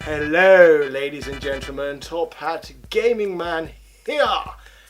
Hello ladies and gentlemen, Top Hat Gaming Man here!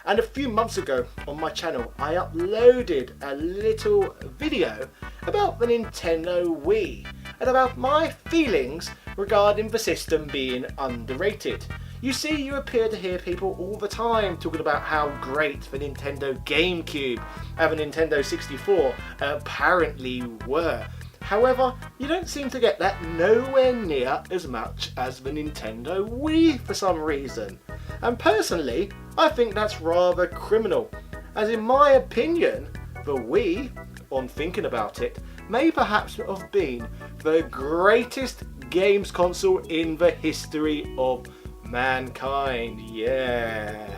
And a few months ago on my channel I uploaded a little video about the Nintendo Wii and about my feelings regarding the system being underrated. You see, you appear to hear people all the time talking about how great the Nintendo GameCube and the Nintendo 64 apparently were. However, you don't seem to get that nowhere near as much as the Nintendo Wii for some reason. And personally, I think that's rather criminal, as in my opinion, the Wii, on thinking about it, may perhaps have been the greatest games console in the history of mankind. Yeah.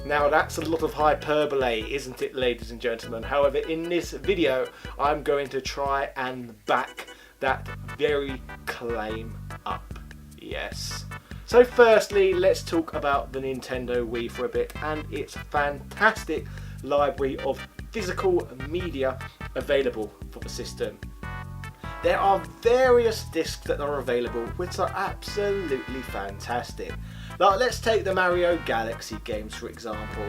Now that's a lot of hyperbole, isn't it, ladies and gentlemen? However, in this video, I'm going to try and back that very claim up. Yes. So firstly, let's talk about the Nintendo Wii for a bit and its fantastic library of physical media available for the system. There are various discs that are available which are absolutely fantastic. Like, let's take the Mario Galaxy games for example.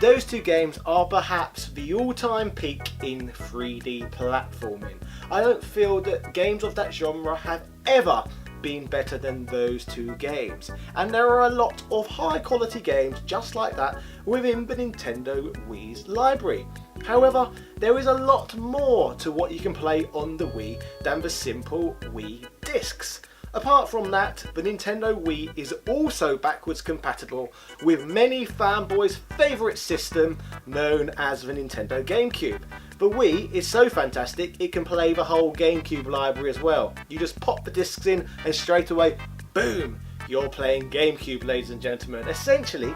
Those two games are perhaps the all-time peak in 3D platforming. I don't feel that games of that genre have ever been better than those two games, and there are a lot of high quality games just like that within the Nintendo Wii's library. However, there is a lot more to what you can play on the Wii than the simple Wii discs. Apart from that, the Nintendo Wii is also backwards compatible with many fanboys' favourite system known as the Nintendo GameCube. The Wii is so fantastic it can play the whole GameCube library as well. You just pop the discs in and straight away, boom, you're playing GameCube, ladies and gentlemen. Essentially,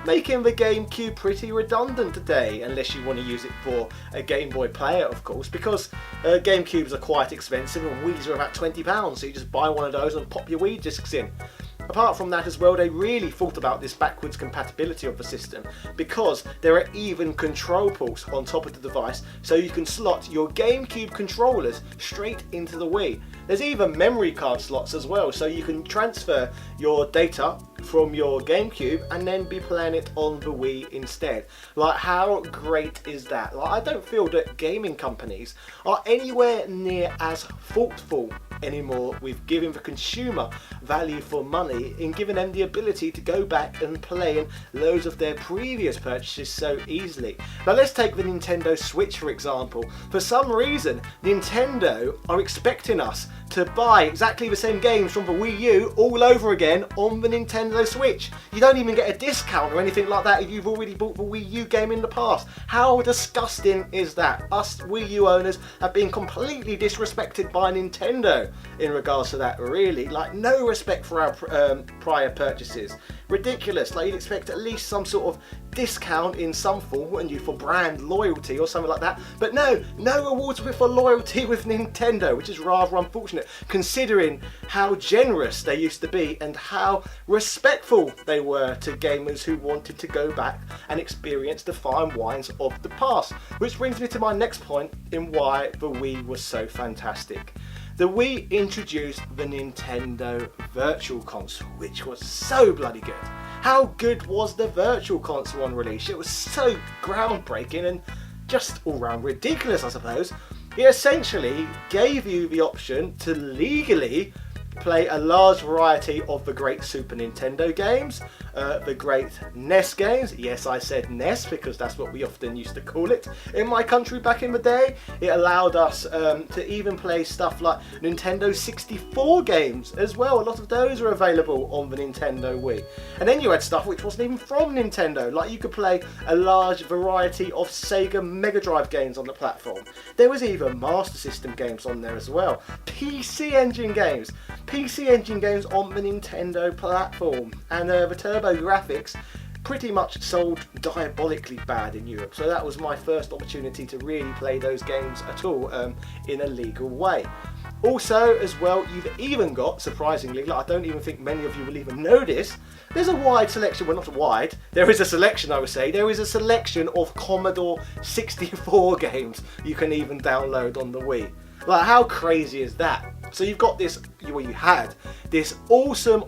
making the GameCube pretty redundant today, unless you want to use it for a Game Boy player, of course, because GameCubes are quite expensive and Wii's are about £20, so you just buy one of those and pop your Wii discs in. Apart from that as well, they really thought about this backwards compatibility of the system, because there are even control ports on top of the device, so you can slot your GameCube controllers straight into the Wii. There's even memory card slots as well, so you can transfer your data from your GameCube and then be playing it on the Wii instead. Like, how great is that? Like, I don't feel that gaming companies are anywhere near as thoughtful anymore with giving the consumer value for money, in giving them the ability to go back and play in loads of their previous purchases so easily. Now let's take the Nintendo Switch for example. For some reason, Nintendo are expecting us to buy exactly the same games from the Wii U all over again on the Nintendo Switch. You don't even get a discount or anything like that if you've already bought the Wii U game in the past. How disgusting is that? Us Wii U owners have been completely disrespected by Nintendo in regards to that, really. Like, no respect for our prior purchases. Ridiculous. Like, you'd expect at least some sort of discount in some form, wouldn't you, for brand loyalty or something like that. But no rewards for loyalty with Nintendo, which is rather unfortunate considering how generous they used to be and how respectful they were to gamers who wanted to go back and experience the fine wines of the past. Which brings me to my next point in why the Wii was so fantastic. The Wii introduced the Nintendo Virtual Console, which was so bloody good. How good was the Virtual Console on release? It was so groundbreaking and just all round ridiculous, I suppose. It essentially gave you the option to legally play a large variety of the great Super Nintendo games, the great NES games. Yes, I said NES because that's what we often used to call it in my country back in the day. It allowed us to even play stuff like Nintendo 64 games as well. A lot of those are available on the Nintendo Wii. And then you had stuff which wasn't even from Nintendo, like you could play a large variety of Sega Mega Drive games on the platform. There was even Master System games on there as well. PC Engine games on the Nintendo platform, and the Turbo graphics pretty much sold diabolically bad in Europe, so that was my first opportunity to really play those games at all in a legal way. Also as well, you've even got, surprisingly, like, I don't even think many of you will even know this, there's a wide selection, well, not wide, there is a selection, I would say, there is a selection of Commodore 64 games you can even download on the Wii. Like, how crazy is that? So you've got this, well, you had this awesome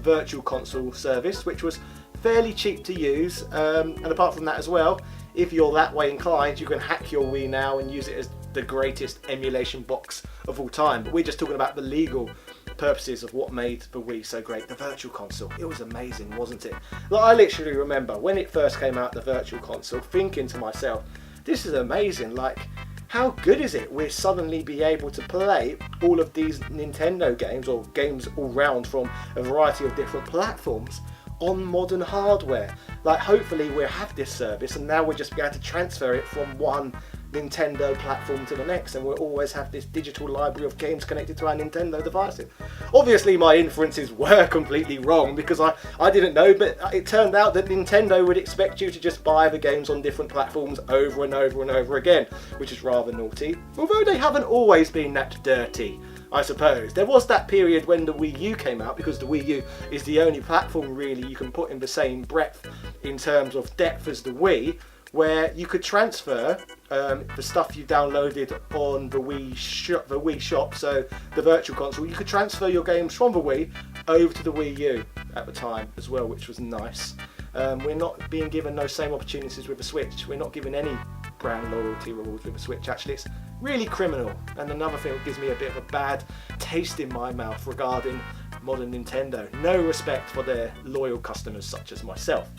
virtual console service, which was fairly cheap to use, and apart from that as well, if you're that way inclined, you can hack your Wii now and use it as the greatest emulation box of all time. But we're just talking about the legal purposes of what made the Wii so great. The virtual console, it was amazing, wasn't it? Like, I literally remember when it first came out, the virtual console, thinking to myself, this is amazing. Like, how good is it we'll suddenly be able to play all of these Nintendo games, or games all round from a variety of different platforms, on modern hardware. Like, hopefully we'll have this service and now we'll just be able to transfer it from one Nintendo platform to the next, and we'll always have this digital library of games connected to our Nintendo devices. Obviously my inferences were completely wrong, because I didn't know, but it turned out that Nintendo would expect you to just buy the games on different platforms over and over and over again, which is rather naughty, although they haven't always been that dirty, I suppose. There was that period when the Wii U came out, because the Wii U is the only platform really you can put in the same breadth in terms of depth as the Wii, where you could transfer the stuff you downloaded on the Wii shop, so the virtual console, you could transfer your games from the Wii over to the Wii U at the time as well, which was nice. We're not being given those same opportunities with the Switch. We're not given any brand loyalty rewards with the Switch. Actually, it's really criminal. And another thing that gives me a bit of a bad taste in my mouth regarding modern Nintendo. No respect for their loyal customers such as myself.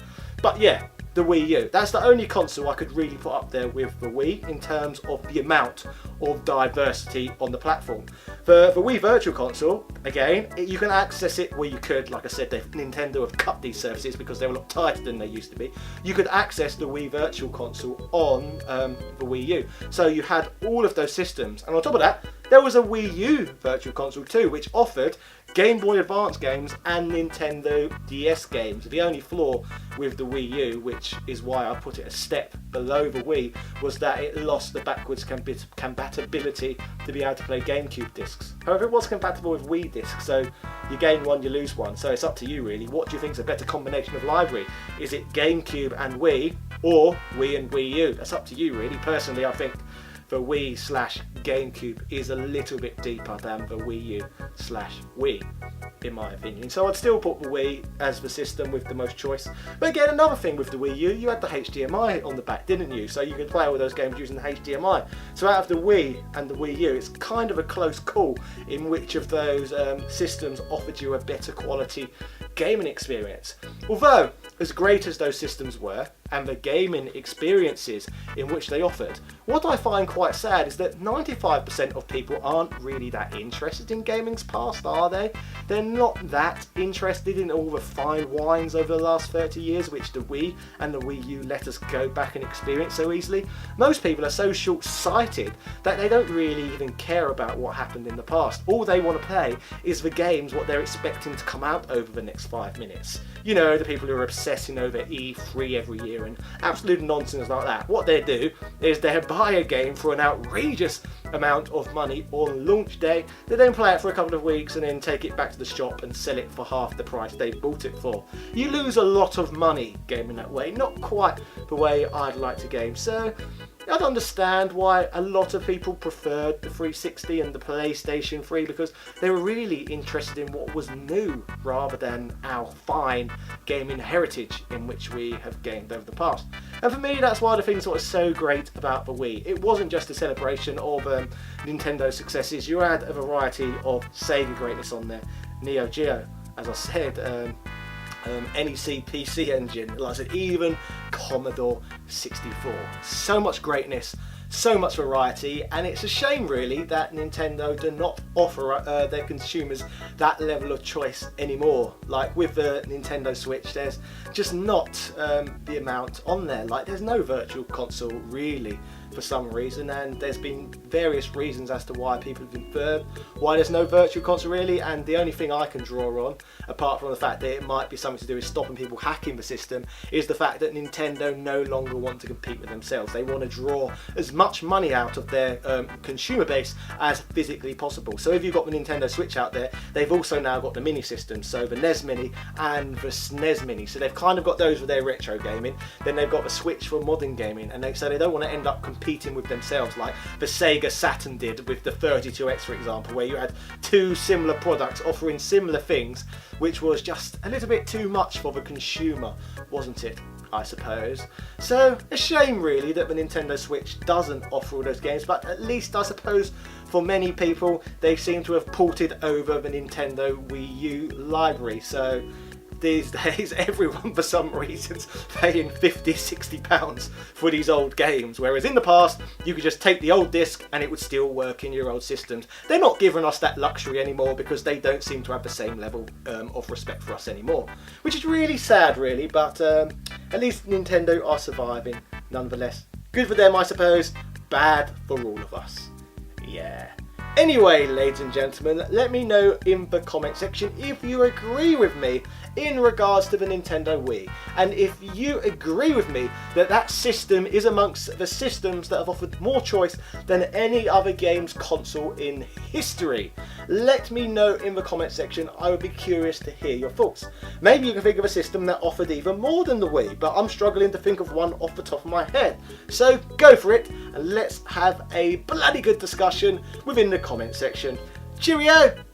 But yeah, the Wii U. That's the only console I could really put up there with the Wii in terms of the amount of diversity on the platform. For the Wii Virtual Console, again, you can access it, well, you could, like I said, Nintendo have cut these services because they're a lot tighter than they used to be. You could access the Wii Virtual Console on the Wii U. So you had all of those systems, and on top of that, there was a Wii U Virtual Console too, which offered Game Boy Advance games and Nintendo DS games. The only flaw with the Wii U, which is why I put it a step below the Wii, was that it lost the backwards compatibility to be able to play GameCube discs. However, it was compatible with Wii discs, so you gain one, you lose one. So it's up to you really. What do you think is a better combination of library? Is it GameCube and Wii, or Wii and Wii U? That's up to you really. Personally, I think the Wii/GameCube is a little bit deeper than the Wii U/Wii, in my opinion. So I'd still put the Wii as the system with the most choice. But again, another thing with the Wii U, you had the HDMI on the back, didn't you? So you could play all those games using the HDMI. So out of the Wii and the Wii U, it's kind of a close call in which of those systems offered you a better quality gaming experience. Although, as great as those systems were, and the gaming experiences in which they offered, what I find quite sad is that 95% of people aren't really that interested in gaming's past, are they? They're not that interested in all the fine wines over the last 30 years, which the Wii and the Wii U let us go back and experience so easily. Most people are so short-sighted that they don't really even care about what happened in the past. All they want to play is the games, what they're expecting to come out over the next 5 minutes. You know, the people who are obsessing over E3 every year and absolute nonsense like that. What they do is they buy a game for an outrageous amount of money on launch day. They then play it for a couple of weeks and then take it back to the shop and sell it for half the price they bought it for. You lose a lot of money gaming that way, not quite the way I'd like to game. So I'd understand why a lot of people preferred the 360 and the PlayStation 3, because they were really interested in what was new rather than our fine gaming heritage in which we have gained over the past. And for me, that's one of the things that was so great about the Wii. It wasn't just a celebration of Nintendo successes. You had a variety of Sega greatness on there. Neo Geo, as I said, NEC PC engine, like I said, even Commodore 64. So much greatness, so much variety, and it's a shame really that Nintendo do not offer their consumers that level of choice anymore. Like with the Nintendo Switch, there's just not the amount on there. Like there's no virtual console really for some reason, and there's been various reasons as to why people have inferred why there's no virtual console really, and the only thing I can draw on, apart from the fact that it might be something to do with stopping people hacking the system, is the fact that Nintendo no longer want to compete with themselves. They want to draw as much money out of their consumer base as physically possible. So if you've got the Nintendo Switch out there, they've also now got the mini systems, so the NES Mini and the SNES Mini. So they've kind of got those for their retro gaming, then they've got the Switch for modern gaming, and so they don't want to end up competing competing with themselves, like the Sega Saturn did with the 32X, for example, where you had two similar products offering similar things, which was just a little bit too much for the consumer, wasn't it? I suppose. So a shame really that the Nintendo Switch doesn't offer all those games, but at least I suppose for many people they seem to have ported over the Nintendo Wii U library. So these days everyone for some reason's paying £50-60 for these old games, whereas in the past you could just take the old disc and it would still work in your old systems. They're not giving us that luxury anymore because they don't seem to have the same level of respect for us anymore, which is really sad really, but at least Nintendo are surviving nonetheless. Good for them I suppose, bad for all of us. Yeah. Anyway, ladies and gentlemen, let me know in the comment section if you agree with me in regards to the Nintendo Wii, and if you agree with me that that system is amongst the systems that have offered more choice than any other games console in history. Let me know in the comment section. I would be curious to hear your thoughts. Maybe you can think of a system that offered even more than the Wii, but I'm struggling to think of one off the top of my head. So go for it and let's have a bloody good discussion within the comment section. Cheerio!